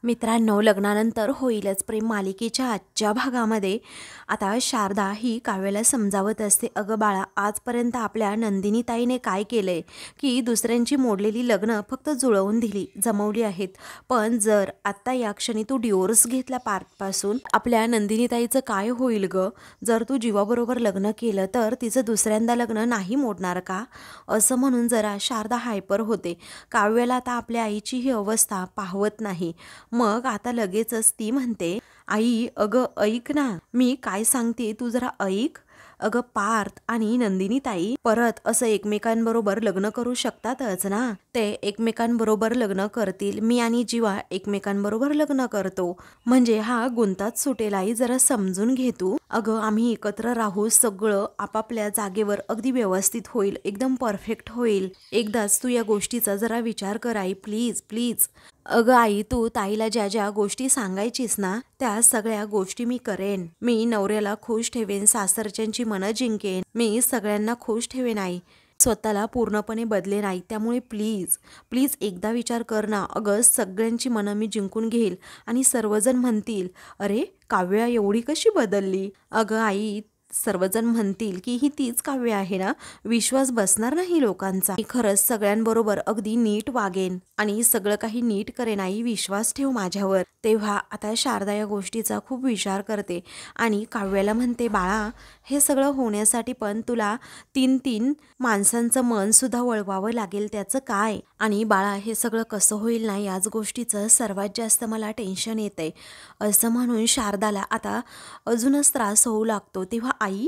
मित्रांनो, लग्नानंतर होईलच प्रेम मालिकेच्या आजच्या भागामध्ये आता शारदा ही काव्याला समजावत असते, अगं बाळा, आजपर्यंत आपल्या नंदिनी ताईने काय केलंय की दुसऱ्यांची मोडलेली लग्न फक्त जुळवून दिली, जमवली आहेत. पण जर आत्ता या क्षणी तू डिवोर्स घेतला पार्टपासून, आपल्या नंदिनी ताईचं काय होईल ग? जर तू जीवाबरोबर लग्न केलं तर तिचं दुसऱ्यांदा लग्न नाही मोडणार का? असं म्हणून जरा शारदा हायपर होते. काव्याला आता आपल्या आईची ही अवस्था पाहवत नाही. मग आता लगेचच ती म्हणते, आई अगं ऐक ना, मी काय सांगते तू जरा ऐक. अगं पार्थ आणि नंदिनी ताई परत असं एकमेकांबरोबर लग्न करू शकतातच ना, ते एकमेकांबरोबर लग्न करतील, मी आणि जीवा एकमेकांबरोबर लग्न करतो, म्हणजे हा गुंताच सुटेल. आई जरा समजून घे तू. अगं आम्ही एकत्र राहू, सगळं आपापल्या जागेवर अगदी व्यवस्थित होईल, एकदम परफेक्ट होईल. एकदाच तू या गोष्टीचा जरा विचार कर आई, प्लीज प्लीज. अगं आई, तू ताईला ज्या ज्या गोष्टी सांगायचीस ना, त्या सगळ्या गोष्टी मी करेन. मी नवऱ्याला खुश ठेवेन, सासरच्यांची मनं जिंकेन, मी सगळ्यांना खुश ठेवेन आई. स्वतःला पूर्णपणे बदले नाही, त्यामुळे प्लीज प्लीज एकदा विचार कर ना. अगं सगळ्यांची मनं मी जिंकून घेईल आणि सर्वजण म्हणतील, अरे काव्या एवढी कशी बदलली? अगं आई, सर्वजण म्हणतील की ही तीच काव्य आहे ना, विश्वास बसणार नाही लोकांचा. मी खरंच सगळ्यांबरोबर अगदी नीट वागेन आणि सगळं काही नीट करेन आई, विश्वास ठेव माझ्यावर. तेव्हा आता शारदा या गोष्टीचा खूप विचार करते आणि काव्याला म्हणते, बाळा, हे सगळं होण्यासाठी पण तुला 3 माणसांचं मन सुद्धा वळवावं लागेल, त्याचं काय? आणि बाळा, हे सगळं कसं होईल ना, याच गोष्टीचं सर्वात जास्त मला टेन्शन येतंय. असं म्हणून शारदाला आता अजूनच त्रास होऊ लागतो. तेव्हा आई,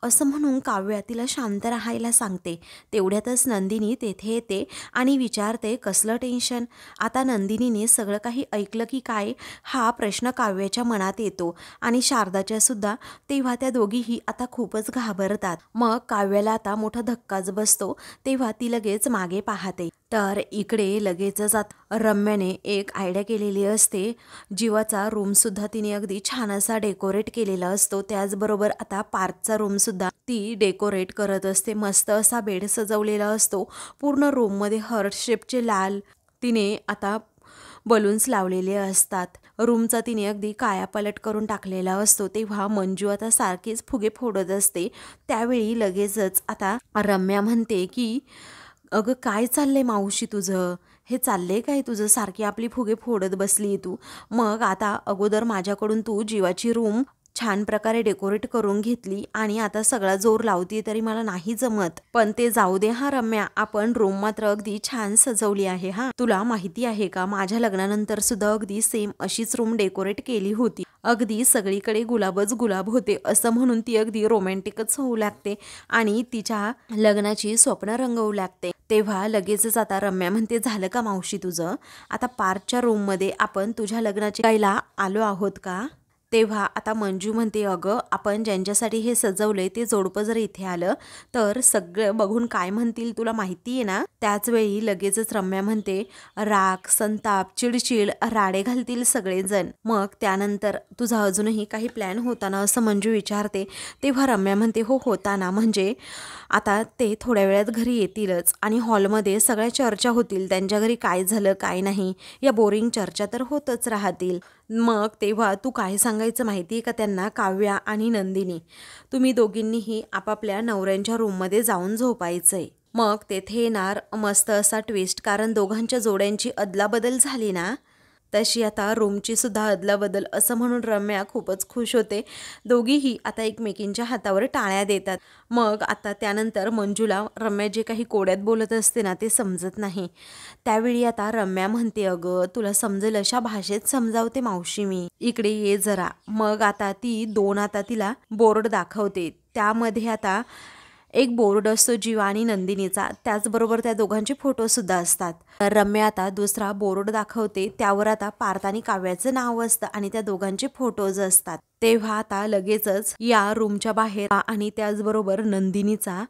असं म्हणून काव्या तिला शांत राहायला सांगते. तेवढ्यातच नंदिनी तेथे येते आणि विचारते, कसलं टेन्शन? आता नंदिनीने सगळं काही ऐकलं की काय, हा प्रश्न काव्याच्या मनात येतो आणि शारदाच्या सुद्धा. तेव्हा त्या दोघीही आता खूपच घाबरतात. मग काव्याला आता मोठा धक्काच बसतो. तेव्हा ती लगेच मागे पाहते, तर इकडे लगेचच रम्याने एक आयडिया केलेली असते. जीवाचा रूमसुद्धा तिने अगदी छान असा डेकोरेट केलेला असतो. त्याचबरोबर आता पार्थचा रूमसुद्धा ती डेकोरेट करत असते. मस्त असा बेड सजवलेला असतो. पूर्ण रूममध्ये हार्ट शेपचे लाल तिने आता बलून्स लावलेले असतात. रूमचा तिने अगदी कायापालट करून टाकलेला असतो. तेव्हा मंजू आता सारखीच फुगे फोडत असते. त्यावेळी लगेचच आता रम्या म्हणते की, अगं काय चाललंय मावशी तुझं? हे चाललंय काय तुझं? सारखी आपली फुगे फोडत बसली तू. मग आता अगोदर माझ्याकडून तू जीवाची रूम छान प्रकारे डेकोरेट करून घेतली आणि आता सगळा जोर लावती तरी मला नाही जमत. पण ते जाऊ दे हा रम्या, आपण रूम मात्र अगदी छान सजवली आहे. हा, तुला माहिती आहे का, माझ्या लग्नानंतर सुद्धा अगदी सेम अशीच रूम डेकोरेट केली होती. अगदी सगळीकडे गुलाबच गुलाब होते. असं म्हणून ती अगदी रोमॅन्टिकच होऊ लागते आणि तिच्या लग्नाची स्वप्न रंगवू लागते. तेव्हा लगेचच आता रम्या म्हणते, झालं का मावशी तुझं? आता पार्कच्या रूममध्ये आपण तुझ्या लग्नाचे गायला आलो आहोत का? तेव्हा आता मंजू म्हणते, अगं आपण ज्यांच्यासाठी हे सजवलंय ते जोडपं जर इथे आलं तर सगळं बघून काय म्हणतील तुला माहिती आहे ना? त्याच वेळी लगेचच रम्या म्हणते, राग, संताप, चिडचिड, राडे घालतील सगळेजण. मग त्यानंतर तुझा अजूनही काही प्लॅन होता ना, असं मंजू विचारते. तेव्हा रम्या म्हणते, हो होता ना, म्हणजे आता ते थोड्या वेळात घरी येतीलच आणि हॉलमध्ये सगळ्या चर्चा होतील, त्यांच्या घरी काय झालं काय नाही, या बोरिंग चर्चा तर होतच राहतील. मग तेव्हा तू काय सांगायचं माहिती आहे का त्यांना, काव्या आणि नंदिनी, तुम्ही दोघींनीही आपापल्या नवऱ्यांच्या रूममध्ये जाऊन झोपायचंय. मग तेथे येणार मस्त असा ट्विस्ट, कारण दोघांच्या जोड्यांची अदलाबदल झाली ना, तशी आता रूमची सुद्धा अदलाबदल. असं म्हणून रम्या खूपच खुश होते. दोघीही आता एकमेकींच्या हातावर टाळ्या देतात. मग आता त्यानंतर मंजूला रम्या जे काही कोड्यात बोलत असते ना, ते समजत नाही. त्यावेळी आता रम्या म्हणते, अगं तुला समजेल अशा भाषेत समजावते मावशी मी, इकडे ये जरा. मग आता ती 2 आता तिला बोर्ड दाखवते. त्यामध्ये आता एक बोर्ड असतो जीवा आणि नंदिनीचा, त्याचबरोबर त्या दोघांचे फोटो सुद्धा असतात. तर रम्या आता दुसरा बोर्ड दाखवते, त्यावर आता पार्थ आणि काव्याचं नाव असतं आणि त्या दोघांचे फोटोज असतात. तेव्हा आता लगेचच या रूमच्या बाहेर आणि त्याचबरोबर नंदिनीचा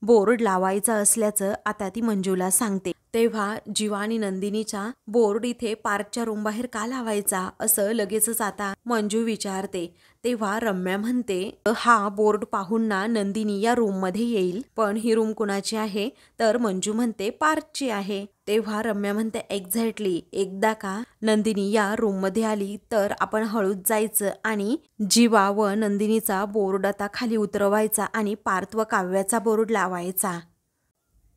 बोर्ड लावायचा असल्याचं आता ती मंजूला सांगते. तेव्हा जीवा आणि नंदिनीचा बोर्ड इथे पार्कच्या रूम बाहेर का लावायचा असं लगेचच आता मंजू विचारते. तेव्हा रम्या म्हणते, हा बोर्ड पाहून ना नंदिनी या रूम मध्ये येईल, पण ही रूम कुणाची आहे? तर मंजू म्हणते पार्कची आहे. तेव्हा रम्या म्हणते एक्झॅक्टली, एकदा का नंदिनी या रूम मध्ये आली तर आपण हळूच जायचं आणि जीवा व नंदिनीचा बोर्ड आता खाली उतरवायचा आणि पार्थ व काव्याचा बोर्ड लावायचा.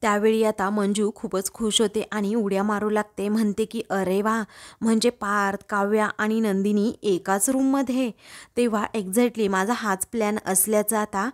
त्यावेळी आता मंजू खूपच खुश होते आणि उड्या मारू लागते. म्हणते की अरे वा, म्हणजे पार्थ, काव्या आणि नंदिनी एकाच रूममध्ये. तेव्हा एक्झॅक्टली माझा हाच प्लॅन असल्याचं आता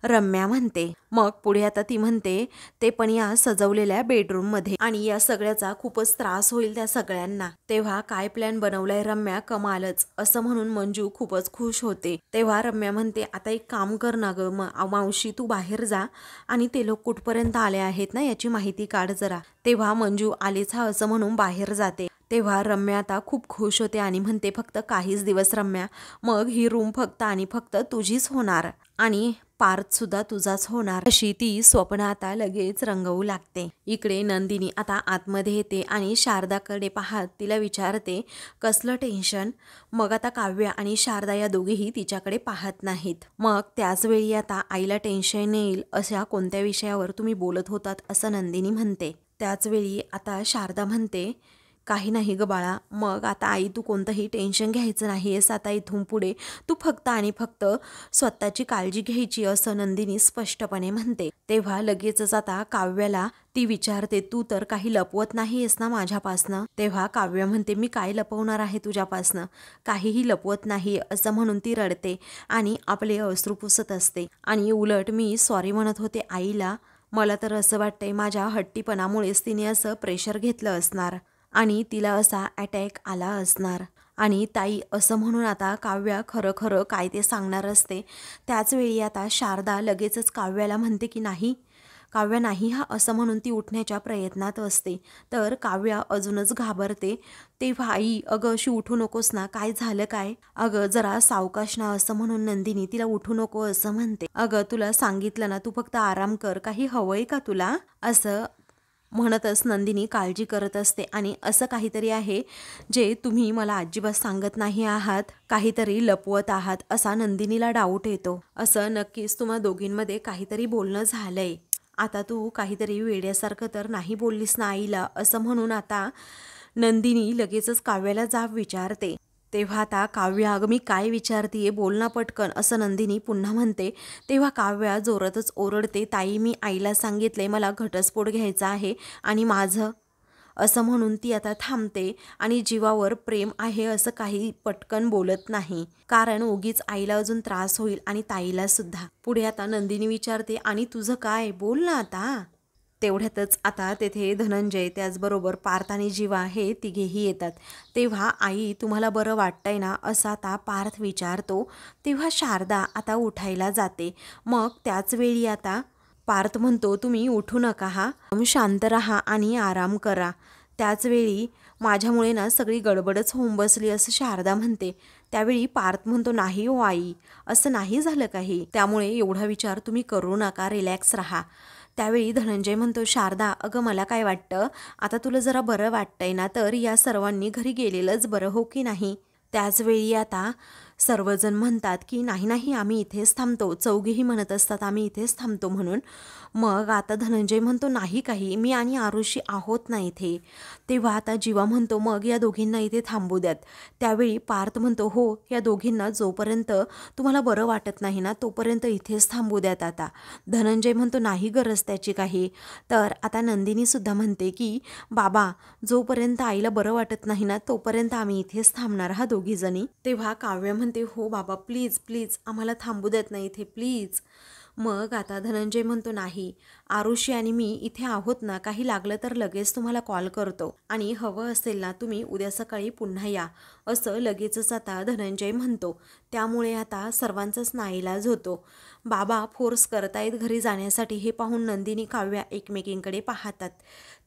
रम्या म्हणते. मग पुढे आता ती म्हणते ते पण या सजवलेल्या बेडरूममध्ये, आणि या सगळ्याचा खूपच त्रास होईल त्या सगळ्यांना. तेव्हा काय प्लॅन बनवलाय रम्या, कमालच, असं म्हणून मंजू खूपच खुश होते. तेव्हा रम्या म्हणते आता एक काम कर ना ग मावशी, तू बाहेर जा आणि ते लोक कुठपर्यंत आले आहेत ना याची माहिती काढ जरा. तेव्हा मंजू आलीच हा असं म्हणून बाहेर जाते. तेव्हा रम्या आता खूप खुश होते आणि म्हणते फक्त काहीच दिवस रम्या, मग ही रूम फक्त आणि फक्त तुझीच होणार आणि पार्थ सुद्धा तुझाच होणार, अशी ती स्वप्न आता लगेच रंगवू लागते. इकडे नंदिनी आता आतमध्ये येते आणि शारदाकडे पाहत तिला विचारते कसलं टेन्शन. मग आता काव्या आणि शारदा या दोघीही तिच्याकडे पाहत नाहीत. मग त्याच वेळी आता आईला टेन्शन येईल अशा कोणत्या विषयावर तुम्ही बोलत होतात असं नंदिनी म्हणते. त्याच वेळी आता शारदा म्हणते काही नाही ग बाळा, मग आता आई तू कोणतंही टेन्शन घ्यायचं नाहीयेस, आता इथून पुढे तू फक्त आणि फक्त स्वतःची काळजी घ्यायची असं नंदिनी स्पष्टपणे म्हणते. तेव्हा लगेचच आता काव्याला ती विचारते तू तर काही लपवत नाहीयेस ना माझ्यापासनं? तेव्हा काव्य म्हणते मी काय लपवणार आहे तुझ्यापासनं, काहीही लपवत नाही असं म्हणून ती रडते आणि आपले अश्रू पुसत असते. आणि उलट मी सॉरी म्हणत होते आईला, मला तर असं वाटतंय माझ्या हट्टीपणामुळेच तिने असं प्रेशर घेतलं असणार आणि तिला असा अटॅक आला असणार. आणि ताई असं म्हणून आता काव्या खरं खरं काय ते सांगणार असते. त्याच वेळी आता शारदा लगेचच काव्याला म्हणते की नाही काव्या नाही हा, असं म्हणून ती उठण्याच्या प्रयत्नात असते. तर काव्या अजूनच घाबरते. तेव्हा आई अगं अशी उठू नकोस ना, काय झालं काय? अगं जरा सावकाश ना, असं म्हणून नंदिनी तिला उठू नको असं म्हणते. अगं तुला सांगितलं ना, तू फक्त आराम कर, काही हवंय का तुला असं म्हणतच नंदिनी काळजी करत असते. आणि असं काहीतरी आहे जे तुम्ही मला अजिबात सांगत नाही आहात, काहीतरी लपवत आहात असा नंदिनीला डाऊट येतो. असं नक्कीच तुम्हा दोघींमध्ये काहीतरी बोलणं झालंय. आता तू काहीतरी वेड्यासारखं तर नाही बोललीस ना आईला, असं म्हणून आता नंदिनी लगेचच काव्याला जाब विचारते. तेव्हा आता काव्या अगं मी काय विचारतीये, बोल ना पटकन असं नंदिनी पुन्हा म्हणते. तेव्हा काव्या जोरातच ओरडते ताई मी आईला सांगितले मला घटस्फोट घ्यायचा आहे आणि माझं, असं म्हणून ती आता थांबते आणि जीवावर प्रेम आहे असं काही पटकन बोलत नाही, कारण उगीच आईला अजून त्रास होईल आणि ताईला सुद्धा. पुढे आता नंदिनी विचारते आणि तुझं काय, बोल ना आता. तेवढ्यातच आता तेथे धनंजय त्याचबरोबर पार्थ आणि जीवा हे तिघेही येतात. तेव्हा आई तुम्हाला बरं वाटतंय ना असं आता पार्थ विचारतो. तेव्हा शारदा आता उठायला जाते. मग त्याच वेळी आता पार्थ म्हणतो तुम्ही उठू नका हा, शांत राहा आणि आराम करा. त्याचवेळी माझ्यामुळे ना सगळी गडबडच होऊन बसली असं शारदा म्हणते. त्यावेळी पार्थ म्हणतो नाही हो आई, असं नाही झालं काही, त्यामुळे एवढा विचार तुम्ही करू नका, रिलॅक्स राहा. त्यावेळी धनंजय म्हणतो शारदा अगं मला काय वाटतं, आता तुला जरा बरं वाटतंय ना तर या सर्वांनी घरी गेलेलंच बरं, हो की नाही? त्याचवेळी आता सर्वजण म्हणतात की नाही नाही आम्ही इथेच थांबतो, चौघेही म्हणत असतात आम्ही इथेच थांबतो म्हणून. मग आता धनंजय म्हणतो नाही काही, मी आणि आरुषी आहोत ना इथे. तेव्हा आता जीवा म्हणतो मग या दोघींना इथे थांबू द्यात. त्यावेळी पार्थ म्हणतो हो, या दोघींना जोपर्यंत तुम्हाला बरं वाटत नाही ना तोपर्यंत इथेच थांबू द्यात. आता धनंजय म्हणतो नाही गरज त्याची काही. तर आता नंदिनीसुद्धा म्हणते की बाबा जोपर्यंत आईला बरं वाटत नाही ना तोपर्यंत आम्ही इथेच थांबणार हा दोघीजणी. तेव्हा काव्य म्हणते हो बाबा प्लीज प्लीज आम्हाला थांबू देत नाही इथे प्लीज. मग आता धनंजय म्हणतो नाही, आरुषी आणि मी इथे आहोत ना, काही लागलं तर लगेच तुम्हाला कॉल करतो आणि हवं असेल ना तुम्ही उद्या सकाळी पुन्हा या, असं लगेचच आता धनंजय म्हणतो. त्यामुळे आता सर्वांचाच नाईलाज होतो. बाबा फोर्स करतायत घरी जाण्यासाठी हे पाहून नंदिनी काव्या एकमेकींकडे पाहतात.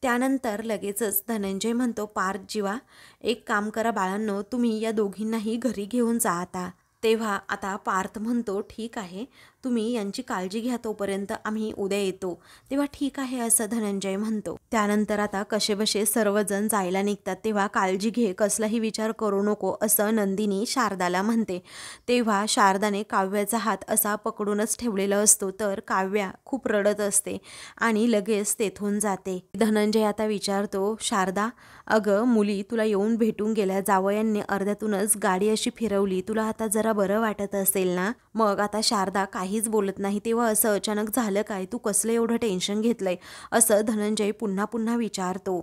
त्यानंतर लगेचच धनंजय म्हणतो पार्थ जीवा एक काम करा बाळांनो, तुम्ही या दोघींनाही घरी घेऊन जा आता. तेव्हा आता पार्थ म्हणतो ठीक आहे, तुम्ही यांची काळजी घ्या, तोपर्यंत आम्ही उद्या येतो. तेव्हा ठीक आहे असं धनंजय म्हणतो. त्यानंतर आता कसेबसे सर्वजण जायला निघतात. तेव्हा काळजी घे, कसलाही विचार करू नको असं नंदिनी शारदाला म्हणते. तेव्हा शारदाने काव्याचा हात असा पकडूनच ठेवलेला असतो, तर काव्या खूप रडत असते आणि लगेच तेथून जाते. धनंजय आता विचारतो, शारदा अगं मुली तुला येऊन भेटून गेल्या, जावयांनी अर्ध्यातूनच गाडी अशी फिरवली, तुला आता जरा बरं वाटत असेल ना? मग आता शारदा काहीच बोलत नाही. तेव्हा असं अचानक झालं काय, तू कसलं एवढं टेन्शन घेतलंय असं धनंजय पुन्हा पुन्हा विचारतो.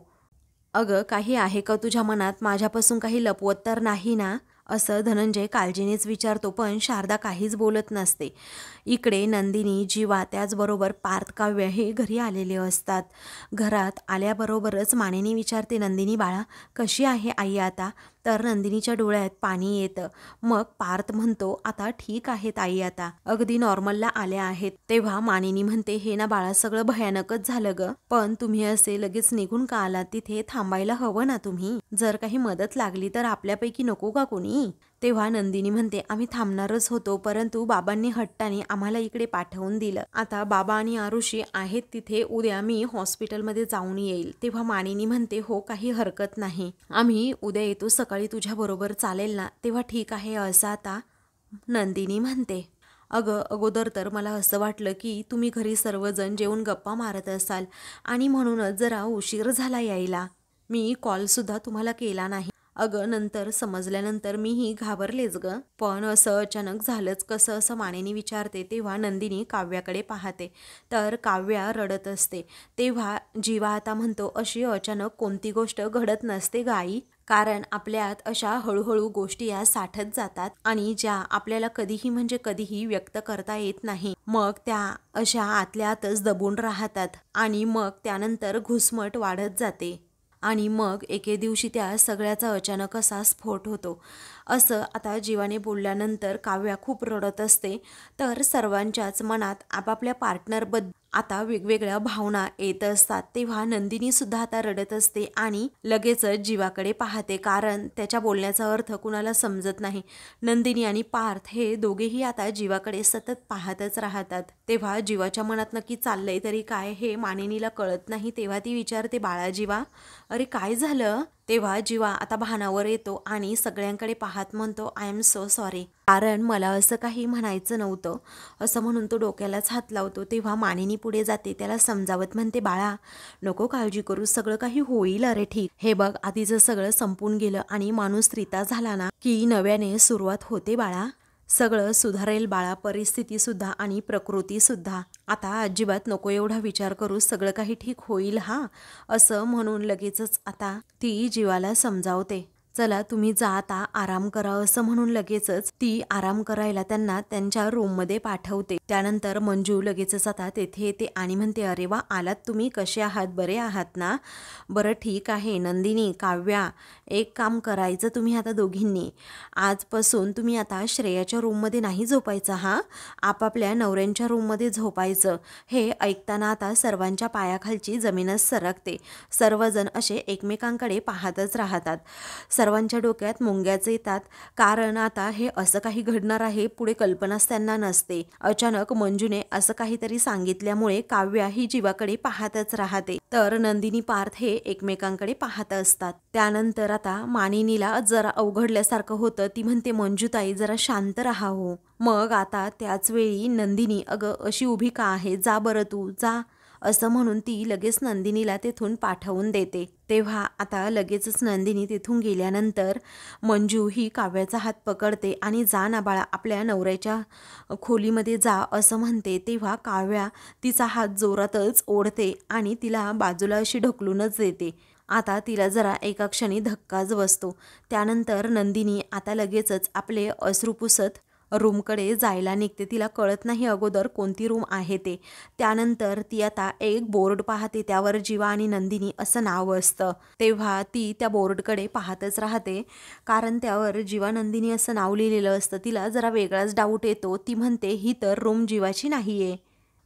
अगं काही आहे का तुझ्या मनात, माझ्यापासून काही लपवत तर नाही ना असं धनंजय काळजीनेच विचारतो. पण शारदा काहीच बोलत नसते. इकडे नंदिनी, जीवा, त्याचबरोबर पार्थ, काव्य हे घरी आलेले असतात. घरात आल्याबरोबरच मानेनी विचारते, नंदिनी बाळा कशी आहे आई आता? तर नंदिनीच्या डोळ्यात पाणी येतं. मग पार्थ म्हणतो, आता ठीक आहेत आई, आता अगदी नॉर्मलला आल्या आहेत. तेव्हा मानिनी म्हणते, हे ना बाळा सगळं भयानकच झालं ग, पण तुम्ही असे लगेच निघून का आलात? तिथे थांबायला हवं ना तुम्ही? जर काही मदत लागली तर आपल्यापैकी नको का कोणी? तेव्हा नंदिनी म्हणते, आम्ही थांबणारच होतो, परंतु बाबांनी हट्टाने आम्हाला इकडे पाठवून दिलं. आता बाबा आणि आरुषी आहेत तिथे, उद्या मी हॉस्पिटलमध्ये जाऊन येईल. तेव्हा मानिनी म्हणते, हो काही हरकत नाही, आम्ही उद्या येतो सकाळी तुझ्याबरोबर, चालेल ना? तेव्हा ठीक आहे असं आता नंदिनी म्हणते. अगं अगोदर तर मला असं वाटलं की तुम्ही घरी सर्वजण जेवून गप्पा मारत असाल आणि म्हणूनच जरा उशीर झाला यायला. मी कॉलसुद्धा तुम्हाला केला नाही. अगं नंतर समजल्यानंतर मीही घाबरलेच ग, पण असं अचानक झालंच कसं असं मानेनी विचारते. तेव्हा नंदिनी काव्याकडे पाहते, तर काव्या रडत असते. तेव्हा जीवा आता म्हणतो, अशी अचानक कोणती गोष्ट घडत नसते ग आई, कारण आपल्यात अशा हळूहळू गोष्टी या साठत जातात आणि ज्या आपल्याला कधीही म्हणजे कधीही व्यक्त करता येत नाही, मग त्या अशा आतल्या आतच दबून राहतात आणि मग त्यानंतर घुसमट वाढत जाते आणि मग एके दिवशी त्या सगळ्याचा अचानक असा स्फोट होतो. असं आता जीवाने बोलल्यानंतर काव्या खूप रडत असते. तर सर्वांच्याच मनात आपापल्या पार्टनरबद्दल आता वेगवेगळ्या भावना येत असतात. तेव्हा नंदिनी सुद्धा आता रडत असते आणि लगेचच जीवाकडे पाहते, कारण त्याच्या बोलण्याचा अर्थ कुणाला समजत नाही. नंदिनी आणि पार्थ हे दोघेही आता जीवाकडे सतत पाहतच राहतात. तेव्हा जीवाच्या मनात नक्की चाललंय तरी काय हे मानिनीला कळत नाही. तेव्हा ती विचारते, बाळा जीवा अरे काय झालं? तेव्हा जीवा आता भानावर येतो आणि सगळ्यांकडे पाहत म्हणतो, आय एम सो सॉरी, कारण मला असं काही म्हणायचं नव्हतं असं म्हणून तो डोक्यालाच हात लावतो. तेव्हा मानिनी पुढे जाते, त्याला समजावत म्हणते, बाळा नको काळजी करू, सगळं काही होईल, अरे ठीक. हे बघ आधीचं सगळं संपून गेलं आणि माणूस रिता झाला ना की नव्याने सुरुवात होते बाळा, सगळं सुधारेल बाळा, परिस्थिती सुद्धा आणि प्रकृती सुद्धा. आता अजिबात नको एवढा विचार करू, सगळं काही ठीक होईल हा असं म्हणून लगेचच आता ती जीवाला समजावते. चला तुम्ही जा आता आराम करा असं म्हणून लगेचच ती आराम करायला त्यांना त्यांच्या रूममध्ये पाठवते. त्यानंतर मंजू लगेचच आता तेथे येते आणि म्हणते, अरे वा आलात तुम्ही, कसे आहात, बरे आहात ना? बरं ठीक आहे. नंदिनी, काव्या, एक काम करायचं तुम्ही आता दोघींनी, आजपासून तुम्ही आता श्रेयाच्या रूममध्ये नाही झोपायचं हा, आपापल्या नवऱ्यांच्या रूममध्ये झोपायचं. हे ऐकताना आता सर्वांच्या पायाखालची जमीनच सरकते. सर्वजण असे एकमेकांकडे पाहतच राहतात. सर्वांच्या डोक्यात मुंग्याच येतात, कारण आता हे असं काही घडणार आहे पुढे कल्पनाच त्यांना नसते. अचानक मंजूने असं काहीतरी सांगितल्यामुळे काव्या ही जीवाकडे पाहतच राहते, तर नंदिनी पार्थ हे एकमेकांकडे पाहत असतात. त्यानंतर आता मानिनीला जरा अवघडल्यासारखं होतं. ती म्हणते, मंजूताई जरा शांत राहा हो. मग आता त्याच वेळी नंदिनी, अगं अशी उभी का आहे, जा बरं तू जा असं म्हणून ती लगेच नंदिनीला तेथून पाठवून देते. तेव्हा आता लगेचच नंदिनी तिथून गेल्यानंतर मंजू ही काव्याचा हात पकडते आणि जा ना बाळा आपल्या नवऱ्याच्या खोलीमध्ये जा असं म्हणते. तेव्हा काव्या तिचा हात जोरातच ओढते आणि तिला बाजूला अशी ढकलूनच देते. आता तिला जरा एका क्षणी धक्काच बसतो. त्यानंतर नंदिनी आता लगेचच आपले अश्रू पुसत रूमकडे जायला निघते. तिला कळत नाही अगोदर कोणती रूम आहे ते. त्यानंतर ती आता एक बोर्ड पाहते, त्यावर जीवा आणि नंदिनी असं नाव असतं. तेव्हा ती त्या बोर्डकडे पाहतच राहते, कारण त्यावर जीवा नंदिनी असं नाव लिहिलेलं असतं. तिला जरा वेगळाच डाऊट येतो. ती म्हणते, ही तर रूम जीवाची नाहीये,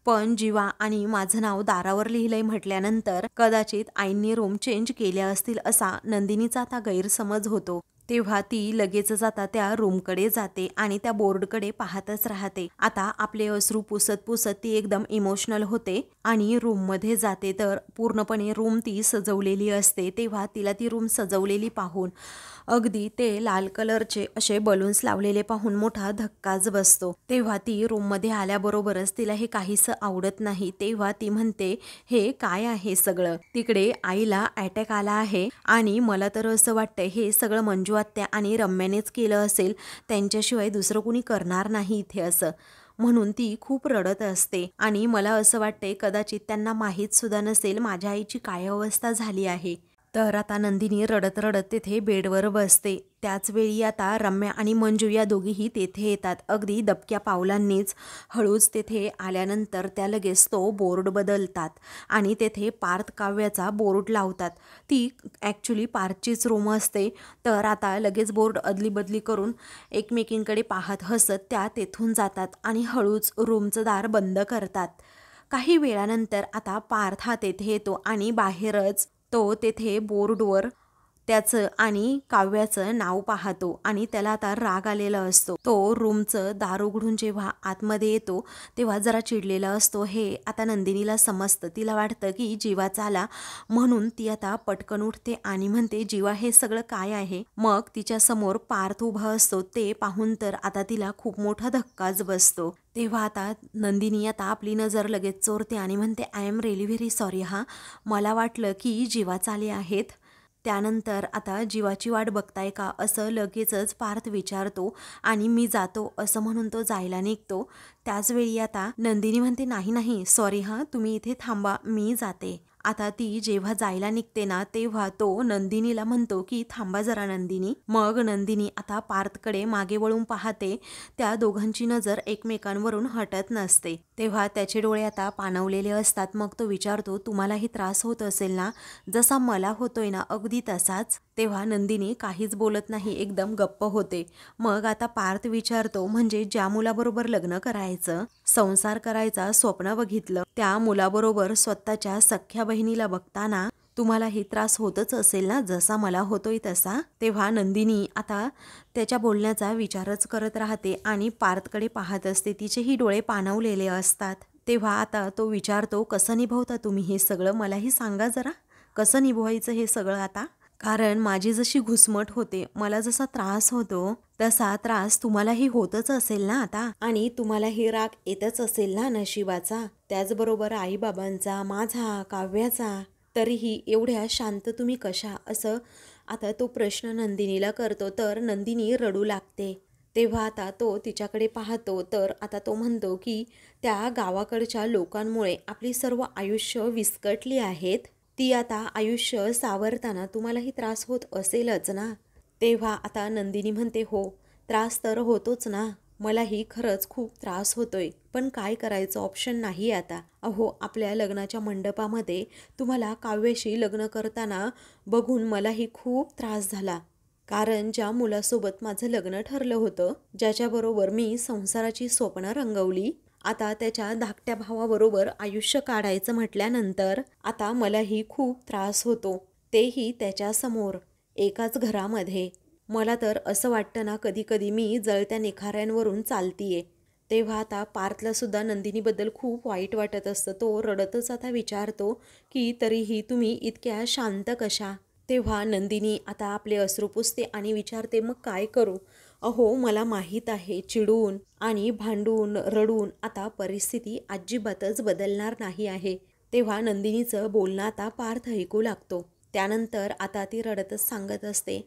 पण जीवा आणि माझं नाव दारावर लिहिलंय म्हटल्यानंतर कदाचित आईंनी रूम चेंज केल्या असतील असा नंदिनीचा आता गैरसमज होतो. तेव्हा ती लगेचच आता त्या रूमकडे जाते आणि त्या बोर्डकडे पाहतच राहते. आता आपले अश्रू पुसत पुसत ती एकदम इमोशनल होते आणि रूममध्ये जाते तर पूर्णपणे रूम ती सजवलेली असते. तेव्हा तिला ती रूम सजवलेली पाहून अगदी ते लाल कलरचे असे बलून्स लावलेले पाहून मोठा धक्काच बसतो. तेव्हा ती रूममध्ये आल्याबरोबरच तिला हे काहीसं आवडत नाही. तेव्हा ती म्हणते, हे काय आहे सगळं? तिकडे आईला अटॅक आला आहे आणि मला तर असं वाटतंय हे सगळं मंजू आत्या आणि रम्यानेच केलं असेल, त्यांच्याशिवाय दुसरं कुणी करणार नाही इथे असं. म्हणून ती खूप रडत असते आणि मला असं वाटतंय कदाचित त्यांना माहीत सुद्धा नसेल माझ्या आईची काय अवस्था झाली आहे. तर आता नंदिनी रडत रडत तेथे बेडवर बसते. त्याच वेळी आता रम्या आणि मंजू या दोघीही तेथे येतात. अगदी दबक्या पावलांनीच हळूच तेथे आल्यानंतर त्या लगेच तो बोर्ड बदलतात आणि तेथे पार्थ काव्याचा बोर्ड लावतात. ती ॲक्च्युली पार्थचीच रूम असते. तर आता लगेच बोर्ड अदलीबदली करून एकमेकींकडे पाहत हसत त्या तेथून जातात आणि हळूच रूमचं दार बंद करतात. काही वेळानंतर आता पार्थ हा तेथे येतो आणि बाहेरच तो तेथे बोर्डवर त्याचं आणि काव्याचं नाव पाहतो आणि त्याला आता राग आलेला असतो. तो रूमचं दार उघडून जेव्हा आतमध्ये येतो तेव्हा जरा चिडलेला असतो. हे आता नंदिनीला समजतं. तिला वाटतं की जीवाचा आला म्हणून ती आता पटकन उठते आणि म्हणते, जीवा हे सगळं काय आहे? मग तिच्यासमोर पार्थ उभा असतो. ते पाहून तर आता तिला खूप मोठा धक्काच बसतो. तेव्हा आता नंदिनी आता आपली नजर लगेच चोरते आणि म्हणते, I am really very sorry हा, मला वाटलं की जीवा चाले आहेत. त्यानंतर आता जीवाची वाट बघताय का असं लगेचच पार्थ विचारतो आणि मी जातो असं म्हणून तो जायला निघतो. त्याचवेळी आता नंदिनी म्हणते, नाही नाही सॉरी हां, तुम्ही इथे थांबा, मी जाते. आता ती जेव्हा जायला निघते ना तेव्हा तो नंदिनीला म्हणतो की थांबा जरा नंदिनी. मग नंदिनी आता पार्थकडे मागे वळून पाहते. त्या दोघांची नजर एकमेकांवरून हटत नसते. तेव्हा त्याचे डोळे आता पाणवलेले असतात. मग तो विचारतो, तुम्हालाही त्रास होत असेल ना, जसा मला होतोय ना अगदी तसाच. तेव्हा नंदिनी काहीच बोलत नाही, एकदम गप्प होते. मग आता पार्थ विचारतो, म्हणजे ज्या मुलाबरोबर लग्न करायचं, संसार करायचा स्वप्न बघितलं, त्या मुलाबरोबर स्वतःच्या सख्या बहिणीला बघताना तुम्हालाही त्रास होतच असेल ना, जसा मला होतोय तसा. तेव्हा नंदिनी आता त्याच्या बोलण्याचा विचारच करत राहते आणि पार्थकडे पाहत असते. तिचेही डोळे पाणवलेले असतात. तेव्हा आता तो विचारतो, कसं निभवता तुम्ही हे सगळं, मलाही सांगा जरा, कसं निभवायचं हे सगळं आता? कारण माझी जशी घुसमट होते, मला जसा त्रास होतो तसा त्रास तुम्हालाही होतच असेल ना आता, आणि तुम्हालाही राग येतच असेल ना नशिबाचा, त्याचबरोबर आईबाबांचा, माझा, काव्याचा. तरीही एवढ्या शांत तुम्ही कशा, असं आता तो प्रश्न नंदिनीला करतो. तर नंदिनी रडू लागते. तेव्हा आता तो तिच्याकडे पाहतो. तर आता तो म्हणतो की त्या गावाकडच्या लोकांमुळे आपली सर्व आयुष्य विस्कटली आहेत. ती आता आयुष्य सावरताना तुम्हालाही त्रास होत असेलच ना. तेव्हा आता नंदिनी म्हणते, हो त्रास तर होतोच ना, मलाही खरंच खूप त्रास होतोय, पण काय करायचं, ऑप्शन नाही आता. अहो आपल्या लग्नाच्या मंडपामध्ये तुम्हाला काव्याशी लग्न करताना बघून मलाही खूप त्रास झाला. कारण ज्या मुलासोबत माझं लग्न ठरलं होतं, ज्याच्याबरोबर मी संसाराची स्वप्न रंगवली, आता त्याच्या धाकट्या भावाबरोबर आयुष्य काढायचं म्हटल्यानंतर आता मलाही खूप त्रास होतो, तेही त्याच्यासमोर, एकाच घरामध्ये. मला तर असं वाटतं ना कधी कधी मी जळत्या निखाऱ्यांवरून चालतीये. तेव्हा आता पार्थला सुद्धा नंदिनीबद्दल खूप वाईट वाटत असतं. तो रडतच आता विचारतो की तरीही तुम्ही इतक्या शांत कशा? तेव्हा नंदिनी आता आपले अश्रू पुसते आणि विचारते, मग काय करू? अहो मला माहीत आहे, चिडून आणि भांडून रडून आता परिस्थिती अजिबातच बदलणार नाही आहे. तेव्हा नंदिनीचं बोलणं आता पार्थ ऐकू लागतो. त्यानंतर आता ती रडतच सांगत असते,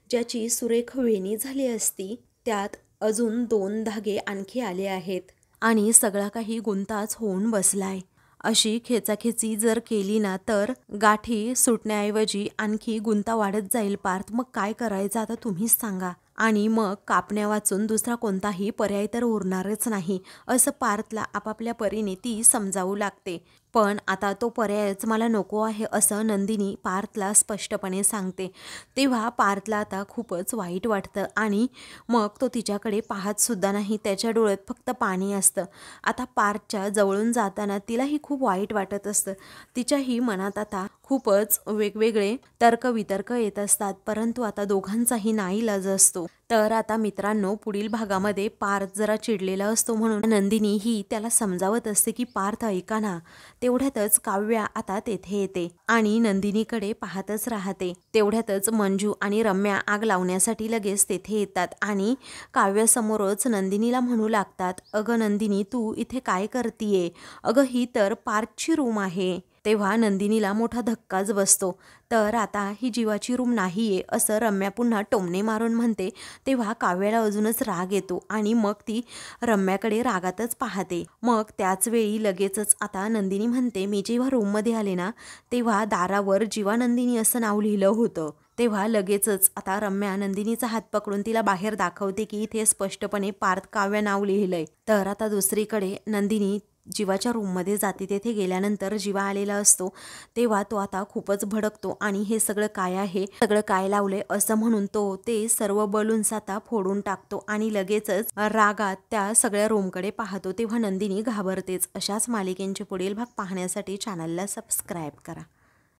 ज्याची सुरेख वेणी झाली असती त्यात अजून 2 धागे आणखी आले आहेत आणि सगळा काही गुंताच होऊन बसलाय. अशी खेचाखेची जर केली ना तर गाठी सुटण्याऐवजी आणखी गुंता वाढत जाईल पार्थ. मग काय करायचं आता तुम्हीच सांगा. आणि मग कापण्या वाचून दुसरा कोणताही पर्याय तर उरणारच नाही, असं पार्थला आपापल्या परीने ती समजावू लागते. पण आता तो पर्यायच मला नको आहे असं नंदिनी पार्थला स्पष्टपणे सांगते. तेव्हा पार्थला आता खूपच वाईट वाटतं आणि मग तो तिच्याकडे पाहत सुद्धा नाही. त्याच्या डोळ्यात फक्त पाणी असतं. आता पार्थच्या जवळून जाताना तिलाही खूप वाईट वाटत असतं. तिच्याही मनात आता खूपच वेगवेगळे तर्कवितर्क येत असतात, परंतु आता दोघांचाही नाईलाज असतो. तर आता मित्रांनो, पुढील भागामध्ये पार्थ जरा चिडलेला असतो म्हणून नंदिनी ही त्याला समजावत असते की पार्थ ऐका ना. तेवढ्यातच काव्या आता तेथे येते आणि नंदिनीकडे पाहतच राहते. तेवढ्यातच मंजू आणि रम्या आग लावण्यासाठी लगेच तेथे येतात आणि काव्यासमोरच नंदिनीला म्हणू लागतात, अगं नंदिनी, तू इथे काय करतीये? अगं ही तर पार्थची रूम आहे. तेव्हा नंदिनीला मोठा धक्काच बसतो. तर आता ही जीवाची रूम नाहीये असं रम्या पुन्हा टोमणे मारून म्हणते. तेव्हा काव्याला अजूनच राग येतो आणि मग ती रम्याकडे रागातच पाहते. मग त्याच वेळी लगेचच आता नंदिनी म्हणते, मी जेव्हा रूममध्ये आले ना तेव्हा दारावर जीवानंदिनी असं नाव लिहिलं होतं. तेव्हा लगेचच आता रम्या नंदिनीचा हात पकडून तिला बाहेर दाखवते की इथे स्पष्टपणे पार्थ काव्य नाव लिहिलंय. तर आता दुसरीकडे नंदिनी जीवाच्या रूममध्ये जाते. तेथे गेल्यानंतर जीवा आलेला असतो. तेव्हा तो आता खूपच भडकतो आणि हे सगळं काय आहे, सगळं काय लावलंय असं म्हणून तो ते सर्व बलून्स आता फोडून टाकतो आणि लगेचच रागात त्या सगळ्या रूमकडे पाहतो. तेव्हा नंदिनी घाबरतेच. अशाच मालिकेंचे पुढील भाग पाहण्यासाठी चॅनलला सबस्क्राईब करा.